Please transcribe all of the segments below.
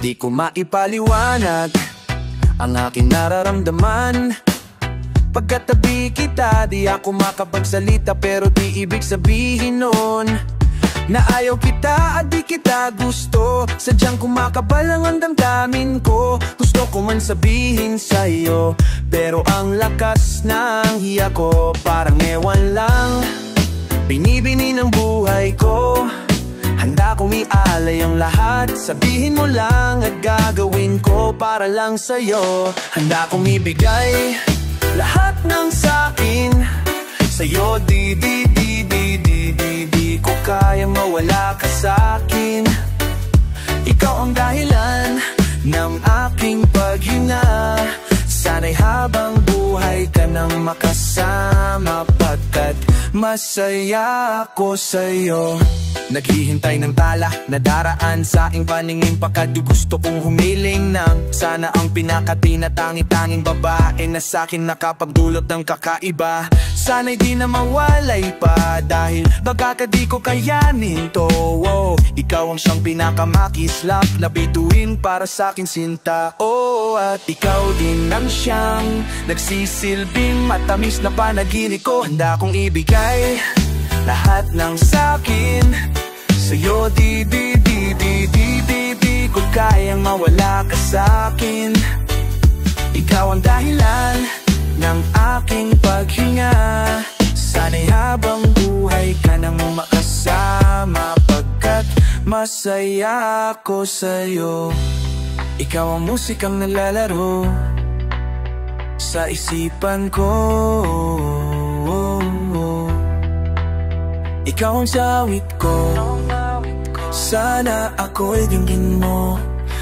Di ko maipaliwanag ang aking nararamdaman. Pagkatabi kita, di ako makapagsalita, pero di ibig sabihin nun na ayaw kita at di kita gusto. Sadyang kumakabal ang damdamin ko. Gusto ko man sabihin sa'yo, pero ang lakas ng hiya ko parang ewan lang, binibini ng buhay ko. Handa kong ialay ang lahat, sabihin mo lang at gagawin ko para lang sa'yo. Handa kong ibigay lahat ng sa'kin sa'yo, di ko kayang mawala ka sa'kin. Ikaw ang dahilan ng aking paghinga. Sana'y habang buhay ka nang makasama, pagkat masaya ako sa'yo. Naghihintay ng tala na daraan sa aking paningin, pagkat gusto kong humiling ng sana ang pinakatinatangi-tanging babae na sa'kin nakapagdulot ng kakaiba. Sana'y di na mawalay pa, dahil baka di ko kayanin to. Ikaw ang siyang pinakamakislap na bituin para sa'king sinta. At ikaw din ang siyang nagsisilbing matamis na panaginip ko. Handa kong ibigay lahat ng sa'kin sa'yo, di ko kayang mawala ka sa'kin. Ikaw ang dahilan ng aking paghinga. Sana'y habang buhay ka nang makasama, pagkat masaya ako sa'yo. Ikaw ang musikang nalalaro sa isipan ko. Ikaw ang sawit ko, sana ako'y dinggin mo.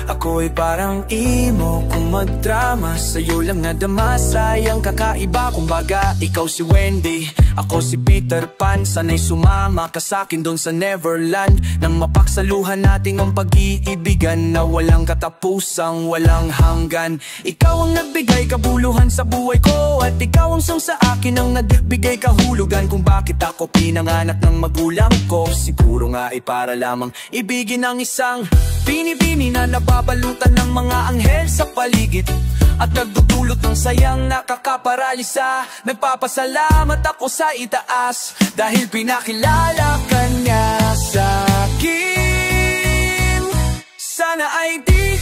Ako'y parang imo kung magdrama, sa'yo lang nadama, sayang kakaiba. Kumbaga, ikaw si Wendy, ako si Peter Pan. Sana'y sumama ka sa'kin doon sa Neverland, nang mapaksaluhan natin ang pag-iibigan na walang katapusang, walang hanggan. Ikaw ang nagbigay kabuluhan sa buhay ko, at ikaw ang siyang sa akin ang nagbigay kahulugan kung bakit ako pinanganak ng magulang ko. Siguro nga ay para lamang ibigin ang isang bini-bini na nababalutan ng mga anghel sa paligid, at nagdudulot ng sayang nakakaparalisa. Nagpapasalamat ako sa itaas, dahil pinakilala ka niya sa'kin. Sana ay di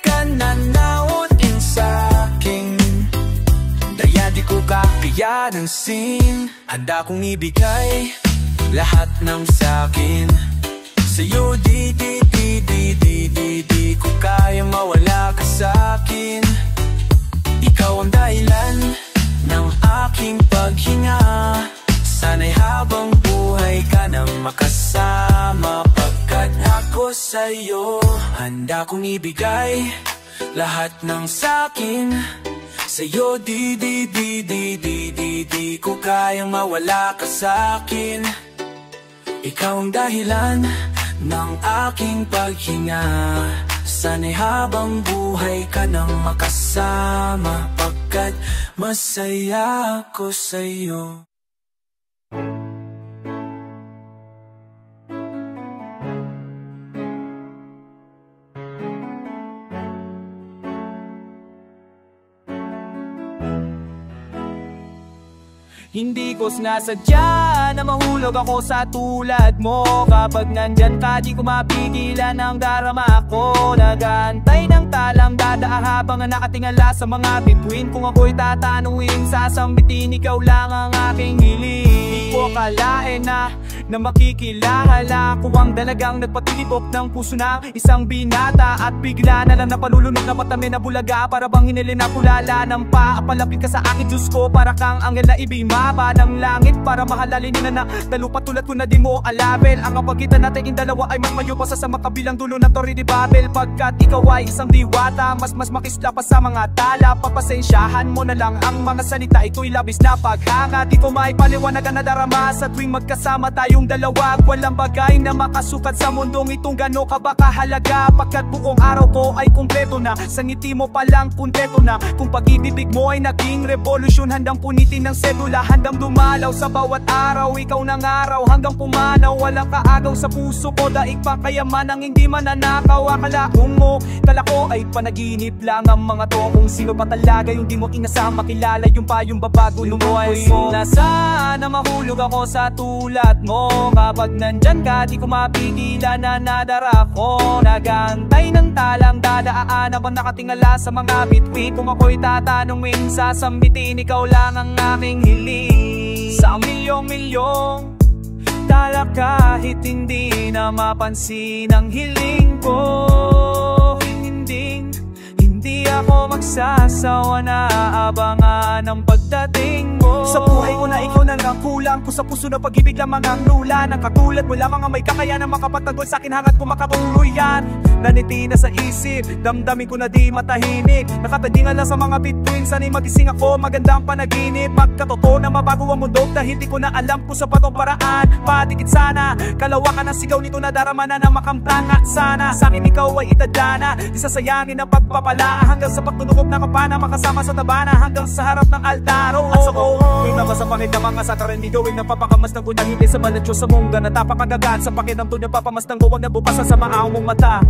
ka nanautin sa'kin, daya di ko kakayanan sin. Handa kong ibigay lahat ng sa'kin sa'yo, di ko kayang mawala ka sa'kin. Ikaw ang dahilan ng aking paghinga. Sana'y habang buhay ka nang makasama, pagkat ako sa'yo. Handa kong ibigay lahat ng sa'kin sa'yo, di ko kayang mawala ka sa'kin. Ikaw ang dahilan ng aking paghinga. Sana'y habang buhay ka nang makasama, pagkat masaya ako sa'yo. Hindi ko sinasadya na mahulog ako sa tulad mo. Kapag nandyan ka, di ko mapigilan ang darama ko. Nag-aantay ng talang dadaa habang nakatingala sa mga bituin. Kung ako'y tatanungin, sasambitin ikaw lang ang aking hiling. Di ko akalain na makikilala ko ang dalagang nagpatibok ng puso ng isang binata. At bigla na lang napalulunod na patami na bulaga, para bang hinilin ako lalampa. Palapit ka sa akin, Diyos ko, para kang anghel na ibinaba ng langit, para mahalalin na dalupa tulad ko na di mo alabel. Ang kapagitan natin yung dalawa ay mas mayo pa sa makabilang dulo ng Torre de Babel. Pagkat ikaw ay isang diwata, mas makisla pa sa mga tala. Pagpasensyahan mo na lang ang mga salita, ito'y labis na paghanga. Di ko maipaliwanagan na darama sa tuwing magkasama tayong dalawa. Walang bagay na makasukat sa mundong itong gano'n ka ba kahalaga. Pagkat buong araw ko ay kumpleto na, sa ngiti mo palang punteto na. Kung pag-ibig mo ay naging revolusyon, handang punitin ng sedula, handang dumalaw sa bawat araw ikaw ng araw hanggang pumanaw. Walang kaagaw sa puso ko, daig pa kayaman ang hindi mananakaw. Akalaon mo, kala ko ay panaginip lang ang mga to. Kung sino pa talaga yung di mo inasama, kilala yung pa yung babago lumukoy mo. Nasaan na mahulog ako sa tulad mo? Kapag nandyan ka, di ko mapigilan na nadara ko. Nagantay ng talang dadaan habang nakatingala sa mga bitbit. Kung ako'y tatanungin, sasambitin ikaw lang ang aking hiling. Sa milyong-milyong tala kahit hindi na mapansin ang hiling ko. Hindi ako magsasawa na abangan ang pagdating mo. Sa buhay ko na ikaw na lang kulang ko, sa puso na pag-ibig lamang ang nula. Ang katulad mo lamang ang may kakayanan makapagtanggol sa akin, hangat ko makatuluyan. Naniti na sa isip, damdamin ko na di matahimik. Nakatadingan lang sa mga bituin, sana'y magising ako, magandang panaginip. Magkatotoo na mabago ang mundo dahil di ko na alam kung sa patong paraan. Patikit sana, kalawakan ang sigaw nito na darama na makamtan. At sana sa akin ikaw ay itadana, di sasayangin ang pagpapala. Hanggang sa pagtutukop ng kapana, makasama sa tabana, hanggang sa harap ng altaro. At sa yung nabas ang pangit na mga sataran, di gawing napapakamas ng kunang hindi sa balat sa mungga. Natapakagagat sa pakinam to niya papamas ng guwag na bupasan sa maaw mong mata.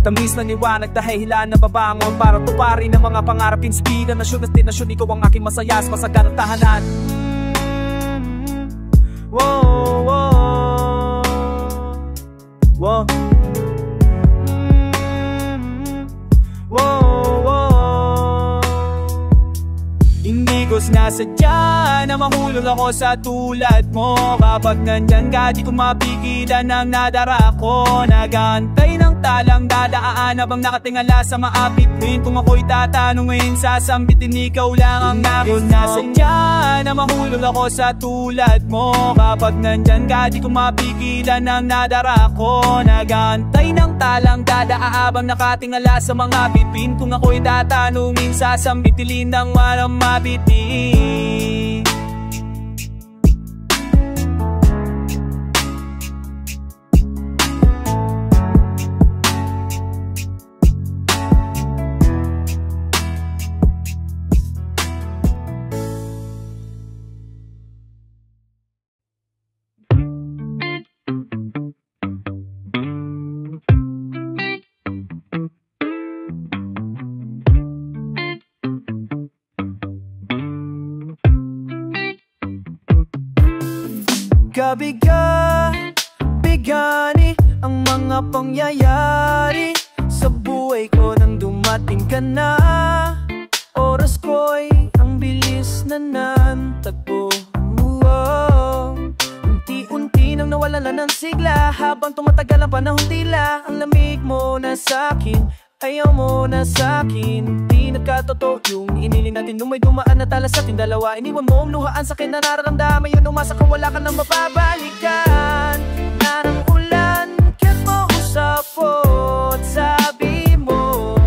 Tamis na liwanag, dahilan na babangon para tuparin ng mga pangarap. Inspira, nasyon at dinasyon, ikaw ang aking masayas, masaganang tahanan. Wow, wow, wow. Hindi ko sinasadya na mahulog ako sa tulad mo. Kapag nandyan ka, di ko mapigilan ang nadara ko. Nagantay ng talang dadaan habang nakatingala sa maapitin. Kung ako'y tatanungin, sasambitin ikaw lang ang aking sinasadya na mahulog ako sa tulad mo. Kapag nandyan ka, di ko mapigilan ang nadara ko. Nagantay ng talang dadaan habang nakatingala sa mga bituin. Kung ako'y tatanungin, sasambitin ng walang mabiti. Bigani ang mga pangyayari sa buhay ko nang dumating ka na. Oras ko'y ang bilis na nantagpo. Unti-unti nang nawalan ng sigla, habang tumatagal ang panahon tila ang lamig mo na sa'kin, ayaw mo na sa'kin. Di nagkatotoo yung iniling natin nung may dumaan na tala sa ating dalawa. Iniwan mo ang luhaan sa'kin na nararamdaman yun. Umasa ka wala ka nang mababalikan. Narang ulan, kaya't mo usap ko at sabi mo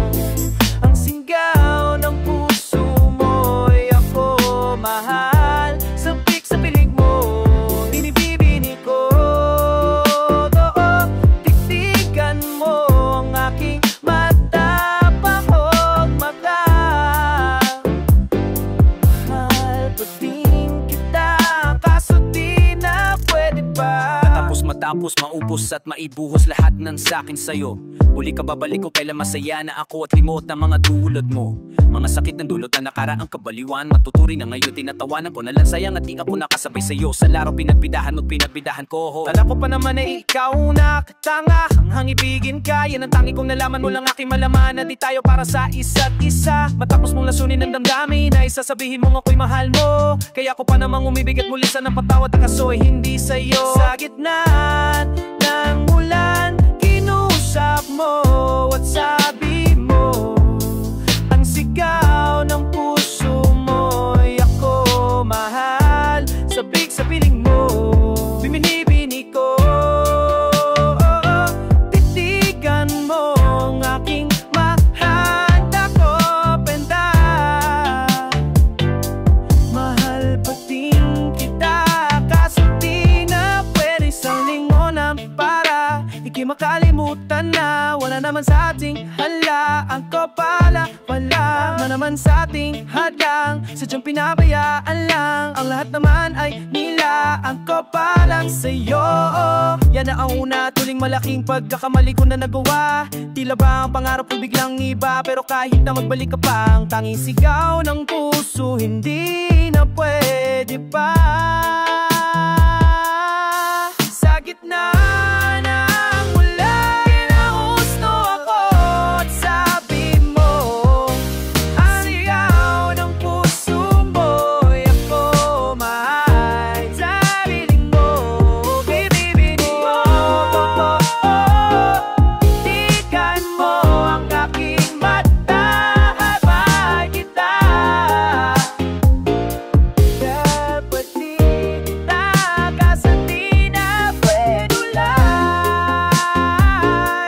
ang sigaw ng puso mo'y ako mahal. Sabik sa piling mo, binibibini ko. Tiktikan mo ang aking mata, pahog mata. Mahal pa din kita, kaso di na pwede ba? Matapos maubos at maibuhos lahat ng sakin sa'yo. Uli ka babalik ko kailan masaya na ako at limot ng mga dulot mo. Mga sakit ng dulot na nakaraang kabaliwan, matuturi na ngayon tinatawanan ko na lang. Sayang at di ako nakasabay sa'yo sa laro pinagbidahan mo pinagbidahan ko. Kala ko pa naman ay ikaw na katanga, hanghang ibigin ka. Yan ang tangi kong nalaman mo lang aking malaman na di tayo para sa isa't isa. Matapos mong lasunin ang damdamin na isasabihin mong ako'y mahal mo. Kaya ko pa namang umibig at muli sa napatawad, kaso ay hindi sa'yo. Sa gitna ng ulan, kinusap mo at sabi mo ang sigaw ng puso mo'y ako mahal. Sabik sa piling mo, bibini-bini ko. Titigan mo ang aking mahal na kopenda. Mahal pa din kita, kaso di na pwede sa lingonan para ikimakalimutan na wala naman sa ating hala. Ang ko pala, wala na naman naman sa ating hadlang, sadyang pinabayaan lang. Ang lahat naman ay nilaan ko pa lang sa'yo. Yan na ang una, tuling malaking pagkakamali ko na nagawa. Tila ba ang pangarap ko biglang iba, pero kahit na magbalik ka pa, ang tanging sigaw ng puso hindi na pwede pa. Sa gitna ng ulan, kinahusto ako at sabi mo, ang sigaw ng puso mo'y ako mahal. Sariling mo, bibibinin mo, tigan mo ang aking mata habang kita. Dapat kita kasi di na pwede lang.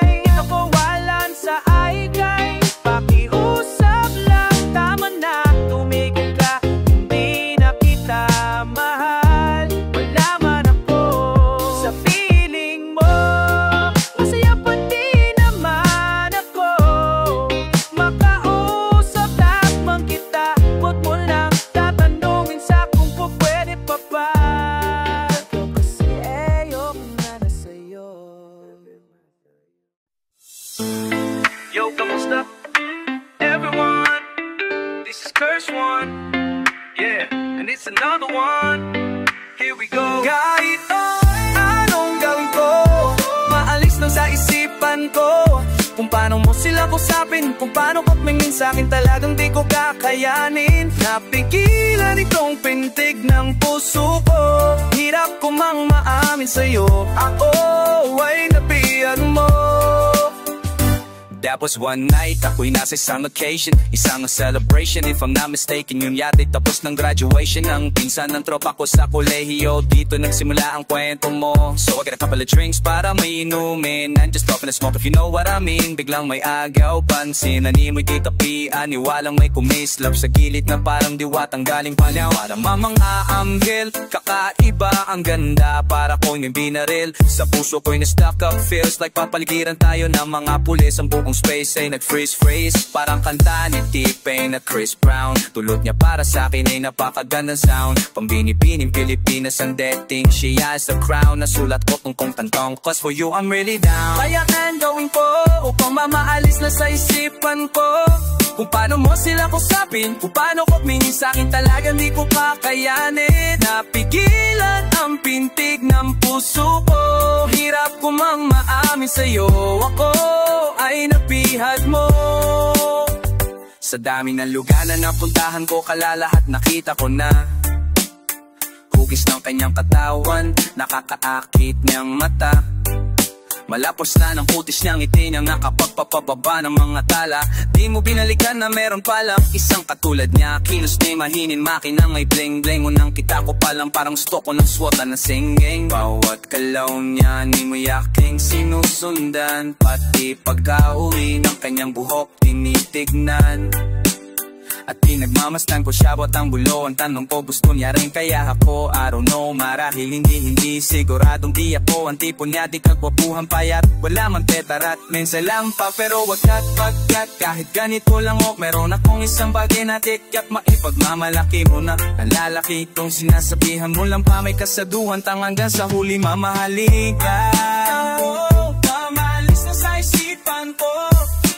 Ito ko walan sa aikay, pakiusap lang, tama na, tumigil ka. Hindi na kita mahal, wala man ako sa feeling mo. Masaya pa di naman ako makausap, takman kita. Huwag mo lang tatanungin sa kung pwede pa ba. Ikaw kasi ayoko na na sa'yo. Yo, kamusta? Everyone, this is Curse One. Yeah, and it's another one. Here we go. Kahit anong gawin ko, maalis lang sa isipan ko. Kung paano mo sila kusapin, kung paano pagmingin sa'kin, talagang di ko kakayanin. Napigilan itong pintig ng puso ko, hirap ko mang maamin sa'yo, ako ay nabiyan mo. That was one night, ako'y nasa isang location, isang celebration, if I'm not mistaken. Yun yate tapos ng graduation ng pinsan ng tropa ko sa kolehiyo. Dito nagsimula ang kwento mo. So I got a couple of drinks para may inumin, and just talking to smoke if you know what I mean. Biglang may agaw, pansin, animoy di tapian, iwalang may kumislap sa gilid na parang diwatang galing panyaw. Para mamang aanghel, kakaiba ang ganda, para ko'y may binaril sa puso ko'y na-stuck up. Feels like papaligiran tayo ng mga pulis, ang buong space ay nag-freeze-freeze, parang kanta ni T-Pain na Chris Brown. Tulot niya para sa akin ay napakagandang sound, pambinibining Pilipinas ang dating. She has the crown, nasulat ko tungkong tantong, cause for you I'm really down. Kaya ang gawin ko upang mamaalis na sa isipan ko, kung paano mo sila kusapin, kung paano ko minin sa'kin, talagang di ko kakayanin. Napigilan ang pintig ng puso ko, hirap ko mang maamin sa'yo, ako ay napihad mo. Sa dami ng lugar na napuntahan ko, kalalahat nakita ko na. Hugis ng kanyang katawan, nakakaakit niyang mata, malapos na ng kutis niyang ngiti niyang nakapagpapababa ng mga tala. Di mo binalikan na meron palang isang katulad niya, kilos ni mahinin makinang may bling bling. Unang kita ko palang parang gusto ko ng swota na singging. Bawat galaw niya ni mo yaking sinusundan, pati pagka-uwi ng kanyang buhok tinitignan. At pinagmamastan ko siya, bot ang bulo. Ang tanong ko, gusto niya rin kaya ako, I don't know, marahil hindi siguradong di ako ang tipo niya, di kagwapuhan payat, wala man tetarat, minsan lang pa pero wag kat pagkat. Kahit ganito lang o, meron akong isang bagay na tikyat, maipagmamalaki mo na nalalaki itong sinasabihan mo lang pa, may kasaduhan tang hanggang sa huli mamahalin ka. Mamalis na sa isipan ko,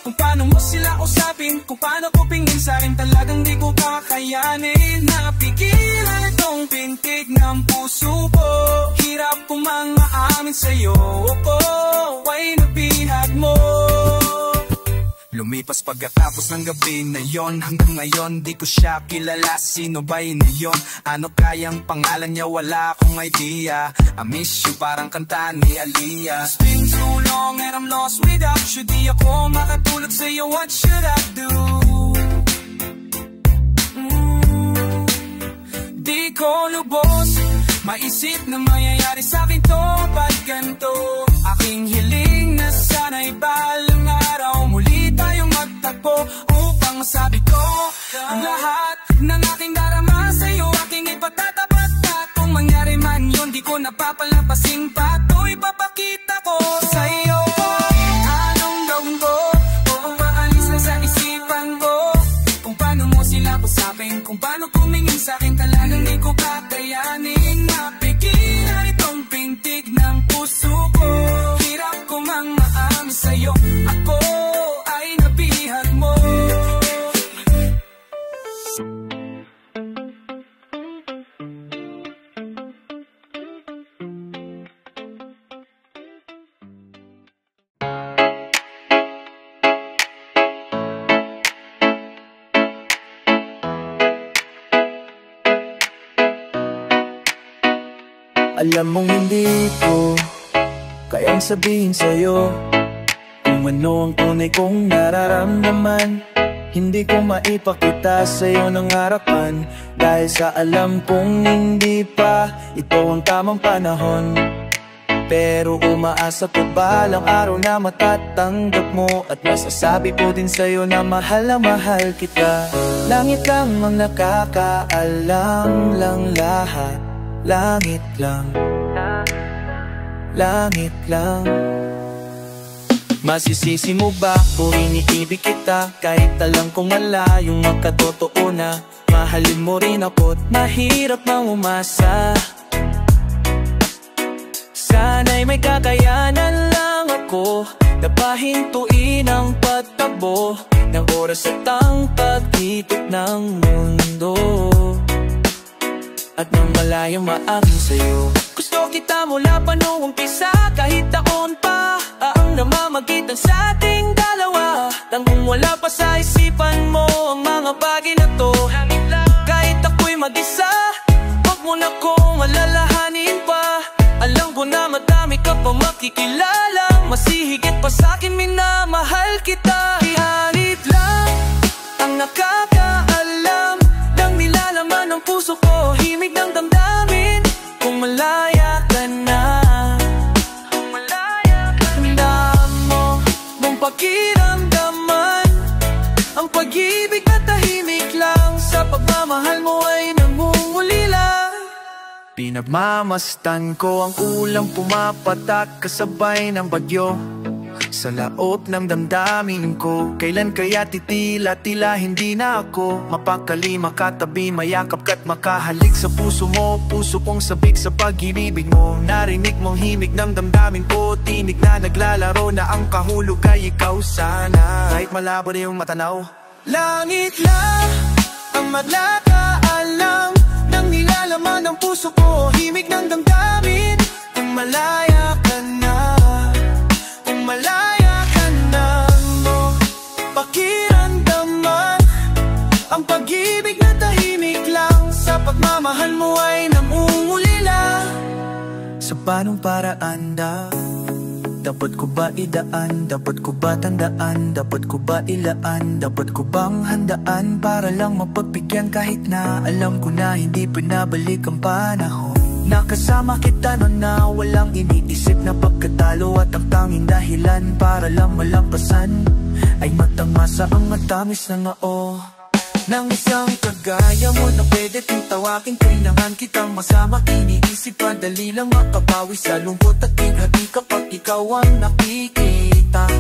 kung paano mo sila usapin, kung paano ko pingin sa'kin, talagang di ko kakayanin. Napigilan itong pintig ng puso ko, hirap ko mang maamin sa'yo, ako ay nabihag mo. Lumipas pagkatapos ng gabi na yon, hanggang ngayon di ko siya kilala, sino ba yun na yun? Ano kayang pangalan niya, wala akong idea. I miss you parang kanta ni Aaliyah. It's been too long and I'm lost without you, di ako makatulog sa'yo, what should I do? Di ko lubos maisip na mayayari sa'kin to, ba't ganito? Aking hiling na sana'y balang araw muli tayong magtagpo, upang masabi ko ang lahat ng aking darama sa'yo, aking ipagtatapat. At kung mangyari man yun, di ko napapalapasing pa, to'y papakita ko sa'yo. Anong gawin ko, o maalis na sa isipan ko, kung paano mo usapin kung paano kumingin sa'kin. Talagang di ko kakayanin mapigilan itong pintig ng puso ko. Hirap ko mang maamin sa'yo, ako ay nabihag mo. Alam mong hindi ko kayang sabihin sa'yo kung ano ang tunay kong nararamdaman. Hindi ko maipakita sa'yo ng harapan dahil sa alam kong hindi pa ito ang tamang panahon. Pero umaasa ko balang araw na matatanggap mo at masasabi ko din sa'yo na mahal kita. Langit lang ang nakakaalam lang lahat. Langit lang, langit lang. Masisisi mo ba kung iniibig kita kahit alam kong malayong magkatotoo na mahalin mo rin ako't mahirap nang umasa. Sana'y may kakayanan lang ako na pahintuin ang patabo ng oras at ang pag-ikot ng mundo. At nang malayong maamin sa'yo, gusto kita mula pa noong umpisa. Kahit taon pa ang namamagitan sa ating dalawa, tanging wala pa sa isipan mo ang mga bagay na to. Kahit ako'y mag-isa, wag mo na kong alalahanin pa. Alam ko na madami ka pa makikilala, masihigit pa sa'kin, minamahal kita. Ihanit lang ang nakakaalam ng nilalaman ng puso ko, himig ng damdamin. Kung malaya ka na, kung malaya ka na, mo mong pakiramdaman ang pag-ibig na tahimik lang sa pagmamahal mo ay nangungulila. Pinagmamastan ko ang ulang pumapatak kasabay ng bagyo sa laop ng damdamin ko. Kailan kaya titila-tila hindi na ako mapakali, makatabi, mayakap ka't makahalik sa puso mo. Puso kong sabik sa pag-ibig mo. Narinig mong himig ng damdamin ko, tinig na naglalaro na ang kahulog ay ikaw sana. Kahit malabo na yung matanaw, langit lang ang magkakaalam ng nilalaman ng puso ko, himig ng damdamin. Kung malaya ka na, kung malaya ka na, mo pakiramdaman ang pag-ibig na tahimik lang sa pagmamahal mo ay namumulila. Sa panong paraan dapat ko ba idaan? Dapat ko ba tandaan? Dapat ko ba ilaan? Dapat ko bang handaan para lang mapagbigyan kahit na alam ko na hindi pinabalik ang panahon? Nakasama kita noon na walang iniisip na pagkatalo, at ang tanging dahilan para lang malampasan ay matamasa ang matamis na ngao ng isang kagaya mo na pwede ting tawagin. Kailangan kitang masama, iniisip madali lang makabawi sa lungkot at bighati kapag ikaw ang nakikita.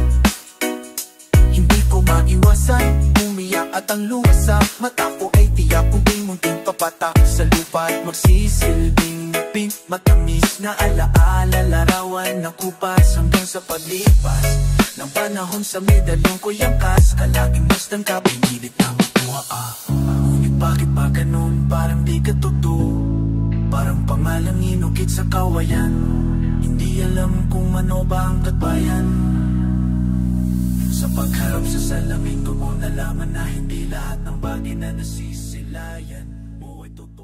Hindi ko maiwasan umiyak at ang luha sa mata ko ay tiyak kung di munting papatak sa lupa at magsisilbing pink. Matamis na alaala, larawan na kupas hanggang sa paglipas ng panahon sa medalyon ko yung kas. Kalaging masdan ka, pinilit na makuha ngunit bakit ba ganun? Parang di ka totoo, parang pangalangin ukit sa kawayan. Hindi alam kung ano ba ang katbayan. Sa pagharap sa salamin ko mo nalaman na hindi lahat ng bagay na nasisilayan mo ay totoo.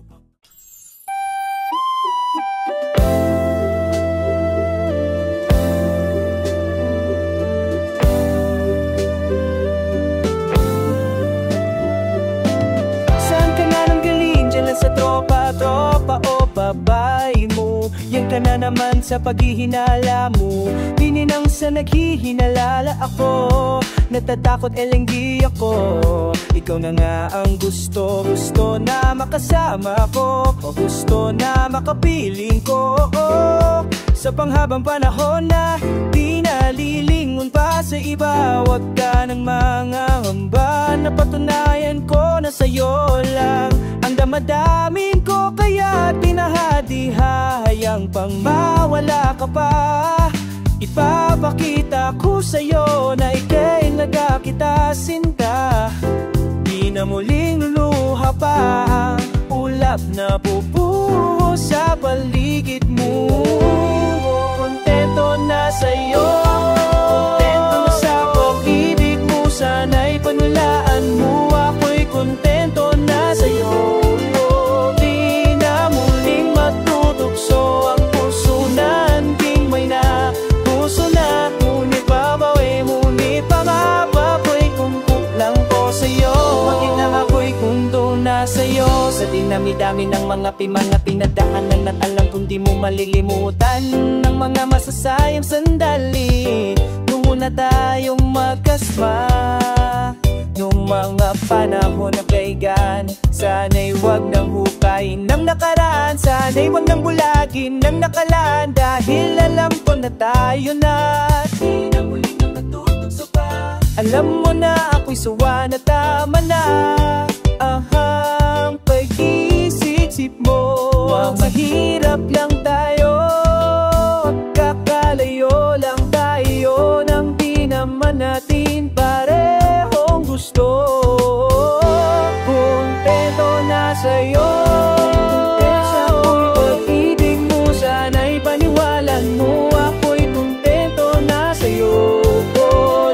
Sa tropa o babae mo, yan ka na naman sa paghihinala mo. Hininang sa naghihinalala ako. Natatakot elenggi ako. Ikaw na nga ang gusto. Gusto na makasama ko, o gusto na makapiling ko. Sa panghabang panahon na di nalilingon pa sa iba. Huwag ka ng mga hamba. Napatunayan ko na sa'yo lang ang damadamin ko. Kaya tinahadi-hayang pang mawala ka pa. Ipapakita ko sa'yo na ika'y nagkakita sinta. Di na muling luluha pa ang ulap na bubuo sa paligid mo. Kontento na sa'yo, kontento na sa pag-ibig mo. Sana'y panulaan mo, ako'y kontento na sa'yo. Di na muling matutugso ang puso na hindi may na puso na. Ngunit babawi, ngunit pangapapoy kumpuk lang po sa'yo. Bakit na ako'y kundo na sa'yo? Sa dinami-dami ng mga pinagdaanan at alam kung di mo malilimutan ng mga masasayang sandali. Nung una tayong magkasama, nung mga panahon na kaigan. Sana'y wag nang hukayin ng nakaraan. Sana'y wag nang bulagin ng nakalaan. Dahil alam ko na tayo na di na muling natutugso pa. Alam mo na ako'y sawa na tama na ang pag-isip mo. Mahirap lang tayo, kakalayo lang tayo nang di naman natin parehong gusto. Kontento na sa'yo, pag-ibig mo. Sana'y paniwalan mo, ako'y kontento na sa'yo.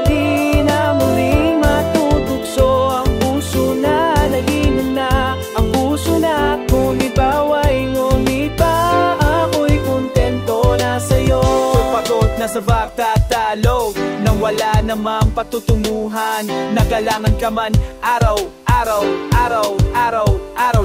Di na muling matutugso ang puso na naging na ang puso na. Ngunit baway, ngunit pa ako'y kontento na sa'yo. Pagod na sa pagtatalo nang wala namang patutunguhan. Nagalangan ka man araw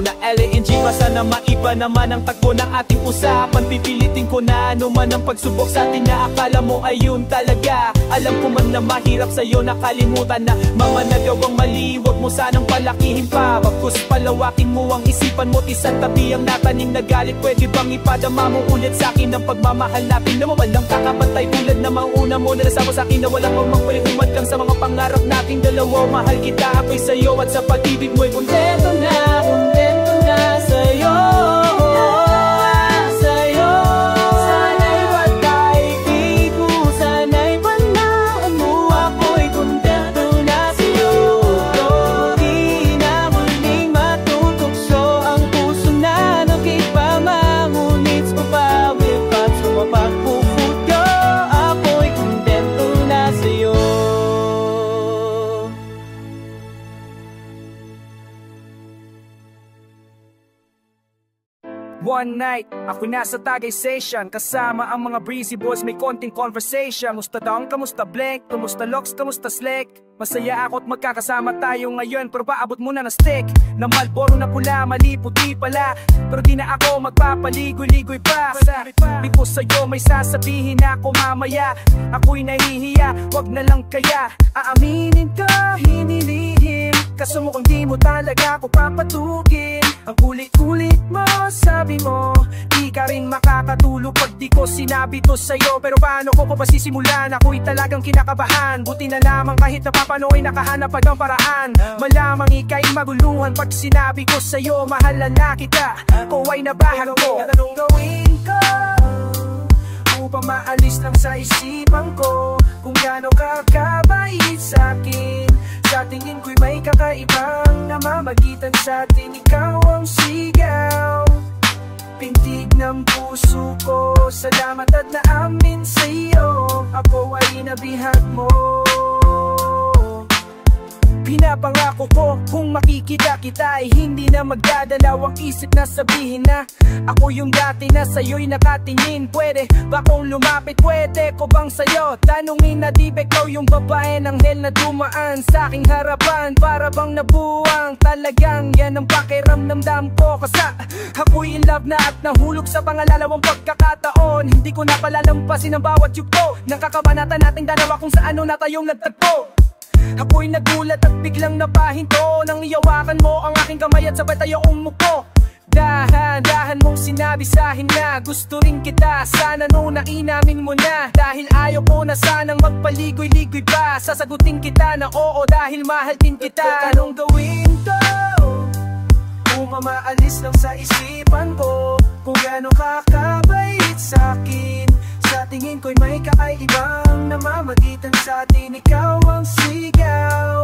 na LNG. Basta na maiba naman ang tagpo ng ating usapan. Pipilitin ko na ano man ang pagsubok sa atin na akala mo ayun talaga. Alam ko man na mahirap sa'yo nakalimutan na mga nagawang mali. Huwag mo sanang palakihin pa, bagkus palawakin mo ang isipan mo. Isang tabi ang nataning nagalit. Pwede bang ipadama mo ulit sa'kin ang pagmamahal natin na walang kakapantay tulad na mauna mo. Nalasama sa'kin na walang mamangpalit. Umadkang sa mga pangarap nating dalawa. Mahal kita, ako'y sa'yo at sa pag-ibig mo'y kontento na sa'yo. Sana'y pagkaibig mo, sana'y panahon mo, ako'y kontento na sa'yo. Di na muling matutugso ang puso na nakipamamunits mo pa. Wipat sumapagpupudyo, ako'y kontento na sa'yo. One night, ako nasa Tagay Session. Kasama ang mga breezy boys, may konting conversation. Kamusta Dong, kamusta Blake, kamusta Lox, kamusta Slick? Masaya ako at magkakasama tayo ngayon. Pero paabot muna ng stick na Marlboro na pula, mali puti pala. Pero di na ako magpapaligoy-ligoy pa. Di ko sa'yo may sasabihin ako mamaya. Ako'y nahihiya, wag na lang kaya. Aaminin ka, hinilihim. Kaso mukhang di mo talaga ako papatugin. Ang kulit-kulit mo, sabi mo di ka rin makakatulog pag di ko sinabi to sa'yo. Pero paano ko pasisimulan? Ako'y talagang kinakabahan. Buti na lamang kahit napapano'y nakahanap pa ng paraan. Malamang ika'y maguluhan pag sinabi ko sa'yo mahalan na kita, ko ay nabahag ko. Anong gawin ko upang maalis lang sa isipan ko kung gaano ka kabait sa'kin? Sa tingin ko'y may kakaibang namamagitan sa atin. Ikaw ang sigaw, pintig ng puso ko. Salamat at naamin sa'yo, ako ay nabihag mo. Pinapangako ko kung makikita kita ay hindi na magdadalaw ang isip na sabihin na ako yung dati na sa'yo'y nakatingin. Pwede ba kong lumapit? Pwede ko bang sa'yo tanungin na di ba ikaw yung babae ng hell na dumaan sa aking harapan? Para bang nabuwang talagang yan ang pakiramdam ko. Kasi ako'y in love na at nahulog sa pangalalawang pagkakataon. Hindi ko na palalampasin ang bawat yugto ng kakabanata nating dalawa kung saan na tayong nagtagpo. Ako'y nagulat at biglang napahinto nang iyawakan mo ang aking kamay at sabay tayo umupo. Dahan-dahan mong sinabi sa'kin na gusto rin kita. Sana nunain namin mo na dahil ayaw ko na sanang magpaligoy-ligoy pa. Sasagutin kita na oo dahil mahal din kita. Anong gawin ko? Kung mamaalis lang sa isipan ko kung gaano kakabait sa'kin. Sa tingin ko'y may kakaibang namamagitan sa atin. Ikaw ang sigaw,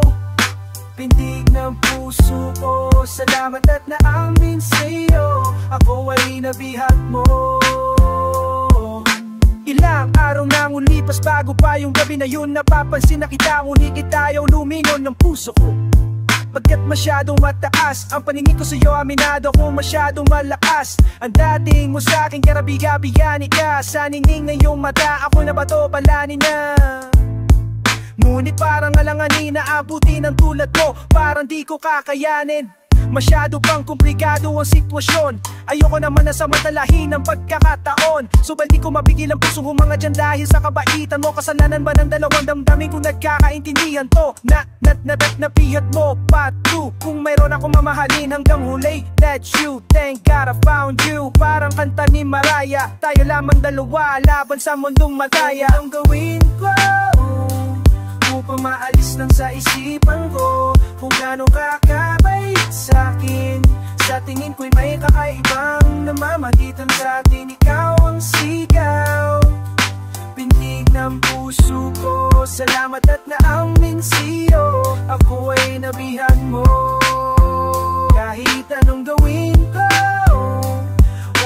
pintig ng puso ko. Salamat at naamin sa'yo, ako ay nabihat mo. Ilang araw nang ulipas bago pa yung gabi na yun. Napapansin na kita, ngunit ayaw lumingon ng puso ko. Pagkat masyadong mataas ang paningin ko sa'yo, aminado kung masyadong malakas ang dating mo sa'king karabiga-bigani ka. Sa ningning ng iyong mata, ako na ba to palanin na? Ngunit parang alanganin na abutin ang tulad ko, parang di ko kakayanin. Masyado pang komplikado ang sitwasyon, ayoko naman na samantalahin ang pagkakataon. Subalit di ko mapigil ang pusong humanga dyan dahil sa kabaitan mo. Kasalanan ba ng dalawang damdamin kung nagkakaintindihan to? Napihat mo pa to. Kung mayroon akong mamahalin hanggang huli, that's you. Thank God I found you. Parang kanta ni Mariah, tayo lamang dalawa laban sa mundong madaya. Ang gawin ko upang maalis lang sa isipan ko kung gaano kakabait sa'kin. Sa tingin ko'y may kakaibang namamagitan sa atin. Ikaw ang sigaw, pintig ng puso ko. Salamat at naamin sa'yo, ako ay nabihan mo. Kahit anong gawin ko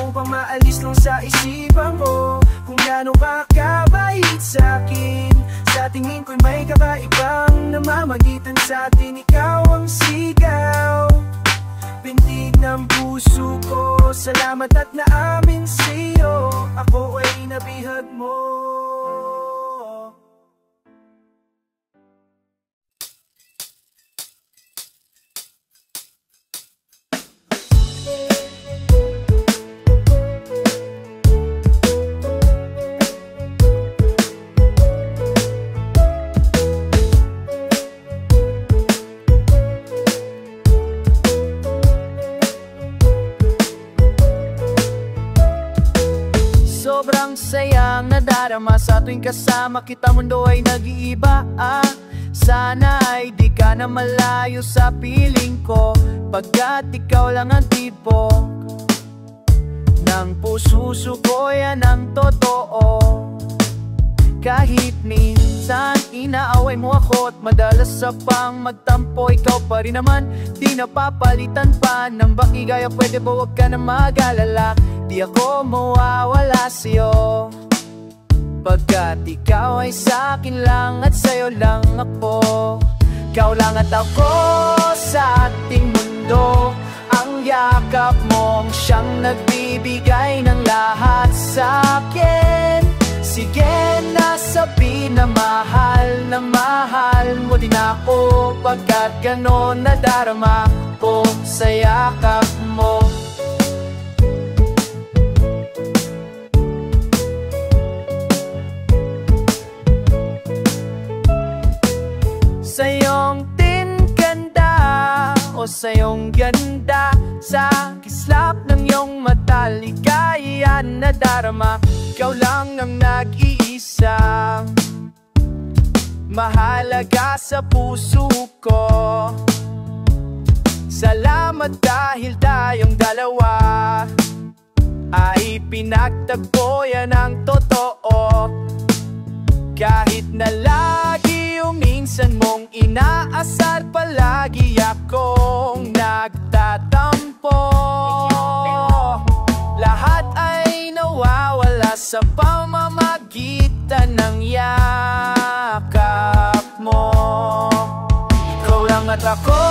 upang maalis lang sa isipan ko kung gaano kakabait sa'kin. Sa tingin ko'y may kakaibang namamagitan sa atin. Ikaw ang sigaw, pintig ng puso ko. Salamat at naamin sa'yo, ako ay nabihag mo. Sobrang sayang nadarama sa tuwing kasama kita, mundo ay nag-iiba. Sana ay di ka na malayo sa piling ko, pagkat ikaw lang ang tipo ng puso ko, yan ang totoo. Kahit minsan inaaway mo ako at madalas sa pang magtampo, ikaw pa rin naman, di napapalitan pa ng bakigaya. Pwede ba huwag ka na mag-alala, di ako mawawala sa'yo, pagkat ikaw ay sa'kin lang at sa'yo lang ako. Ikaw lang at ako sa ating mundo, ang yakap mong siyang nagbibigay ng lahat sa'kin. Sige na sabi na mahal mo din ako, pagkat ganon nadarama ko sa yakap mo. Sa iyong tingkanda o sa iyong ganda, sa kislap ng iyong mata, ligaya na darama. Ikaw lang ang nag-iisa, mahalaga sa puso ko. Salamat dahil tayong dalawa ay pinagtagpo, yan ang totoo. Kahit na lagi yung minsan mong inaasar, palagi akong nagtatampo. Lahat ay nawawala sa pamamagitan ng yakap mo. Ikaw lang umangat ako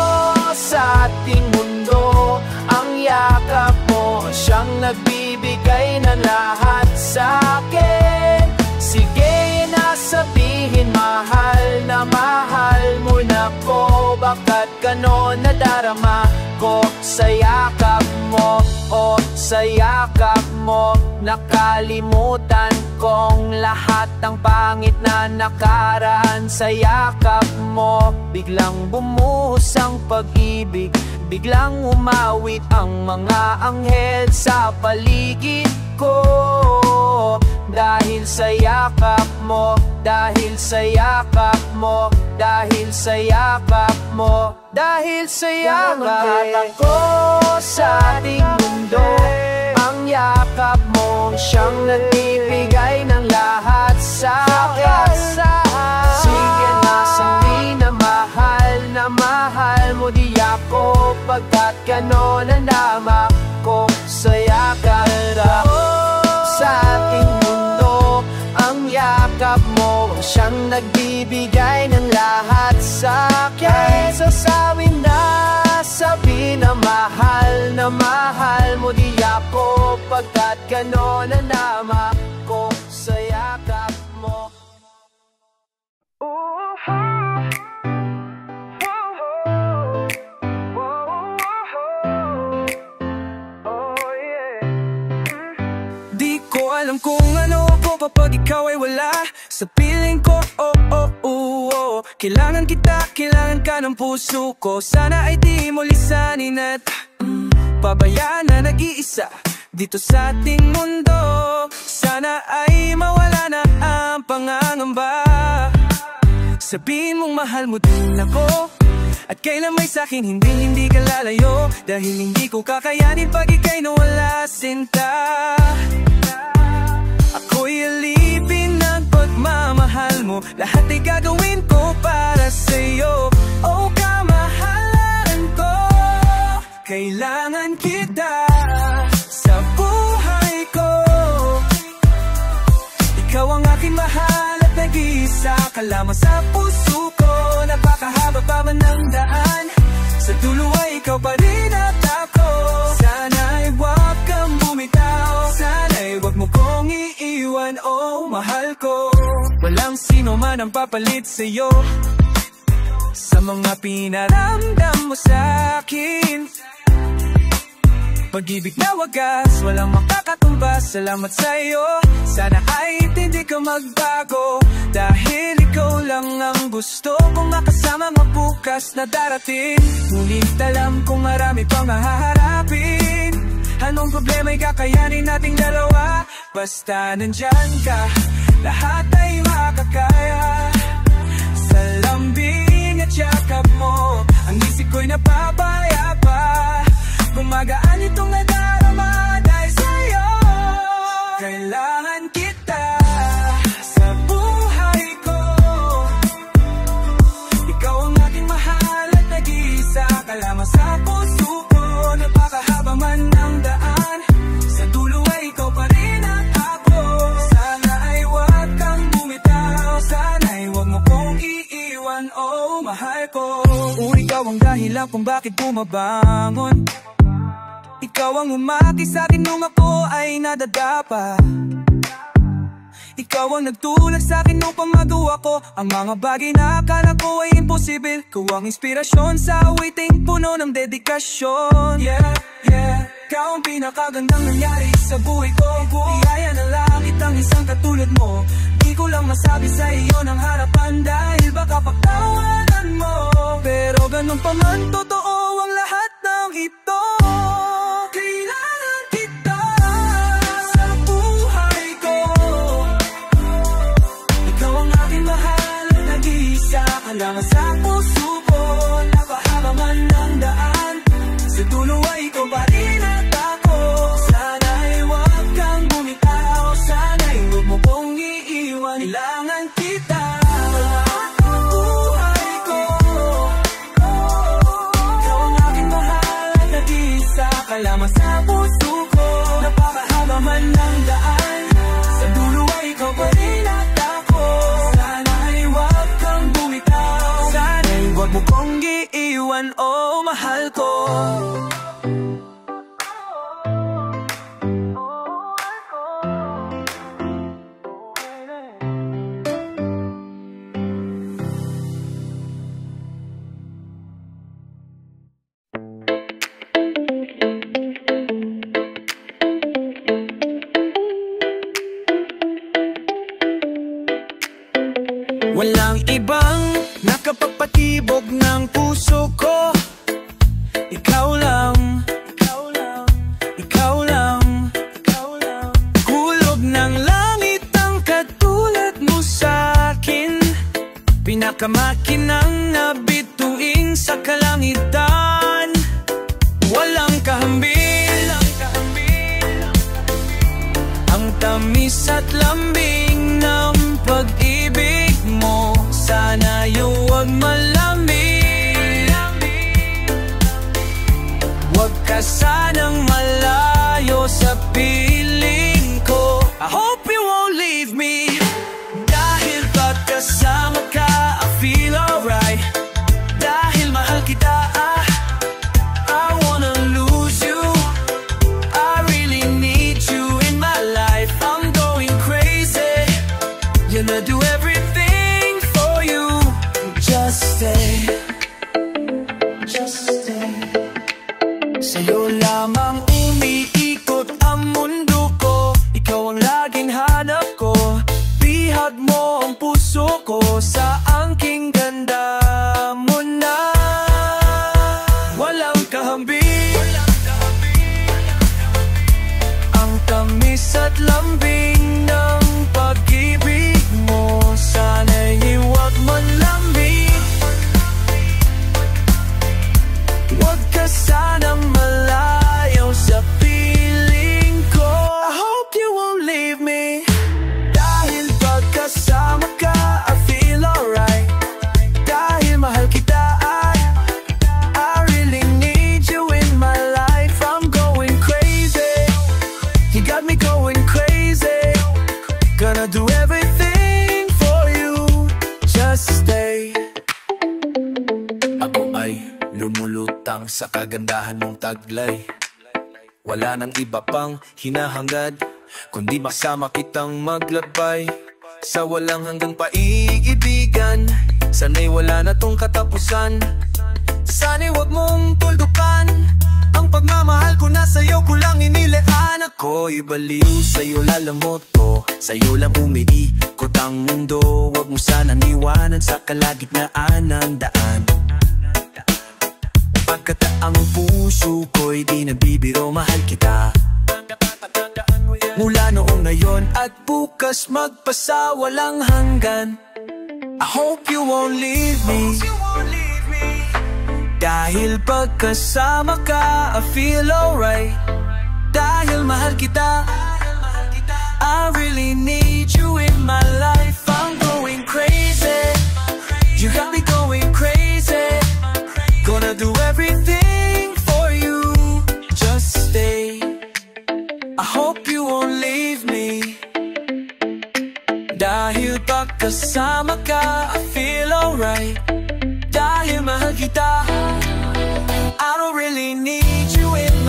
sa ating mundo. Ang yakap mo, siyang nagbibigay ng lahat sa akin. Sige na sabihin, mahal na mahal mo na ko. Bakit ganon nadarama ko sa yakap mo? O sa yakap mo, nakalimutan kong lahat ng pangit na nakaraan. Sa yakap mo, biglang bumuhos ang pag-ibig, biglang umawit ang mga anghel sa paligid ko. Dahil sa yakap mo, dahil sa yakap mo, dahil sa yakap mo, dahil sa yakap ko sa ating mundo. Ang yakap mo, siyang nagbibigay ng lahat sa akin. Sige na sabihin na mahal mo di ako. Pagkat ganon ang dama ko sa yakap sa ating mundo. Ang yakap mo, siyang nagbibigay ng lahat sa akin. Sasawin na sabi na mahal mo di ako. Pagkat ganon ang dama ko sa yakap mo. Di ko alam kung ano ako kapag ikaw ay wala sa piling ko. Kailangan kita, kailangan ka ng puso ko. Sana ay di mo lisanin at pabayaan na nag-iisa dito sa ating mundo. Sana ay mawala na ang pangangamba. Sabihin mong mahal mo din ako, at kailan may sa'kin hindi ka lalayo. Dahil hindi ko kakayanin pag ika'y nawala, sinta. Ako'y alipin ng pagmamahal mo, lahat ay gagawin ko para sa'yo. O kamahalan ko, kailangan kita sa buhay ko. Ikaw ang aking mahal at nag-iisa ka lamang sa puso ko. Napakahaba pa man ng daan, sa dulo ay ikaw pa rin at ako. Sana'y huwag kang bumitaw, sana'y huwag mo kong iiwan, oh mahal ko. Walang sino man ang papalit sa'yo sa mga pinaramdam mo sa'kin. Pag-ibig na wagas, walang makakatumbas. Salamat sa'yo, sana ay hindi ka magbago. Dahil ikaw lang ang gusto kong makasama mo bukas na darating. Ngunit alam kong marami pang haharapin. Anong problema'y kakayanin nating dalawa? Basta nandyan ka, lahat ay makakaya. Sa lambing at yakap mo, ang isip ko'y napapayapa. Gumagaan itong nadarama dahil sa'yo. Kailangan kita sa buhay ko. Ikaw ang aking mahal at nag-iisa ka lamang sa puso ko. Napakahaba man ng daan, sa dulo ay ikaw pa rin at ako. Sana ay huwag kang bumitaw, sana ay huwag mo kong iiwan, oh mahal ko. Ikaw ang dahilan kung bakit bumabangon. Ikaw ang umati sa'kin nung ako ay nadadapa. Ikaw ang nagtulak sa'kin nung pamagawa ko ang mga bagay na akala ko ay imposible. Ikaw ang inspirasyon sa awiting puno ng dedikasyon. Yeah, yeah. Ikaw ang pinakagandang nangyari sa buhay ko. Iyaya na langit ang isang katulad mo. Di ko lang masabi sa iyo ng harapan dahil baka pagtawanan mo. Pero ganun pa man, totoo ang lahat ng ito. Kailangan kita sa buhay ko. Ikaw ang aking mahal at nag-iisa ka lang sa puso ko. Napahaba man ng daan, sa dulo ay ikaw pa rin at ako. Sana ay huwag kang bumitaw, sana ay huwag mo kong iiwan. Kailangan kita sa buhay ko. Ikaw ang aking mahal at nag-iisa ka lamang sa puso ko. Napakahaba man ng daan, sa dulo ay ikaw pa rin at ako. Sana ay huwag kang bumitaw, sana ay huwag mo kong iiwan. mahal ko. Walang ibang nakapagpatibok ng puso ko. Ikaw lang, ikaw lang, ikaw lang, ikaw lang. Hulog ng langit ang katulad mo sa'kin. Pinakamakinang nabituin sa kalangitan. Walang kahambing, ang tamis at lambing ng pag-ibig mo. Sana huwag malamig, huwag ka sanang malayo sa piling ko. I hope you won't leave me. Dahil pag kasama ka, I feel alright. Dahil mahal kita, I wanna lose you. I really need you in my life. I'm going crazy. Gonna do everything for you. Just stay, just stay. Sa'yo lamang umiikot ang mundo ko. Ikaw ang laging hanap ko. Bihag mo ang puso ko. Sa angking ganda mo na. Walang kahambing, ang tamis at lambing ng pag-ibig mo. Sana'y huwag man lamig, huwag ka sanang malayo sa piling ko. I hope you won't leave me. Dahil pag kasama ka, I feel alright. Dahil mahal kita, I really need you in my life. I'm going crazy. You got me going crazy. Gonna do everything for you. Just stay. Ako ay lumulutang sa kagandahan mong taglay. Wala nang iba pang hinahangad, kundi masama kitang maglakbay sa walang hanggang paiibigan. Sana'y wala na tong katapusan. Sana'y wag mong tuldukan. Ang pagmamahal ko na sa'yo ko lang inilaan. Ako'y baliw sa'yo, lalamot ko. Sa'yo lang umiikot ang mundo. Wag mo sanang iwanan sa kalagitnaan ng daan. Pagkat ang puso ko'y di nabibiro, mahal kita. Mula noong ngayon at bukas magpasawalang hanggan. I hope you won't leave me. Dahil pagkasama ka, I feel alright. Dahil mahal kita, I really need you in my life. I'm going crazy. You got me going crazy. Gonna do everything for you. Just stay. I hope you won't leave me. Dahil pagkasama ka, I feel alright. Dahil mahal kita, I don't really need you in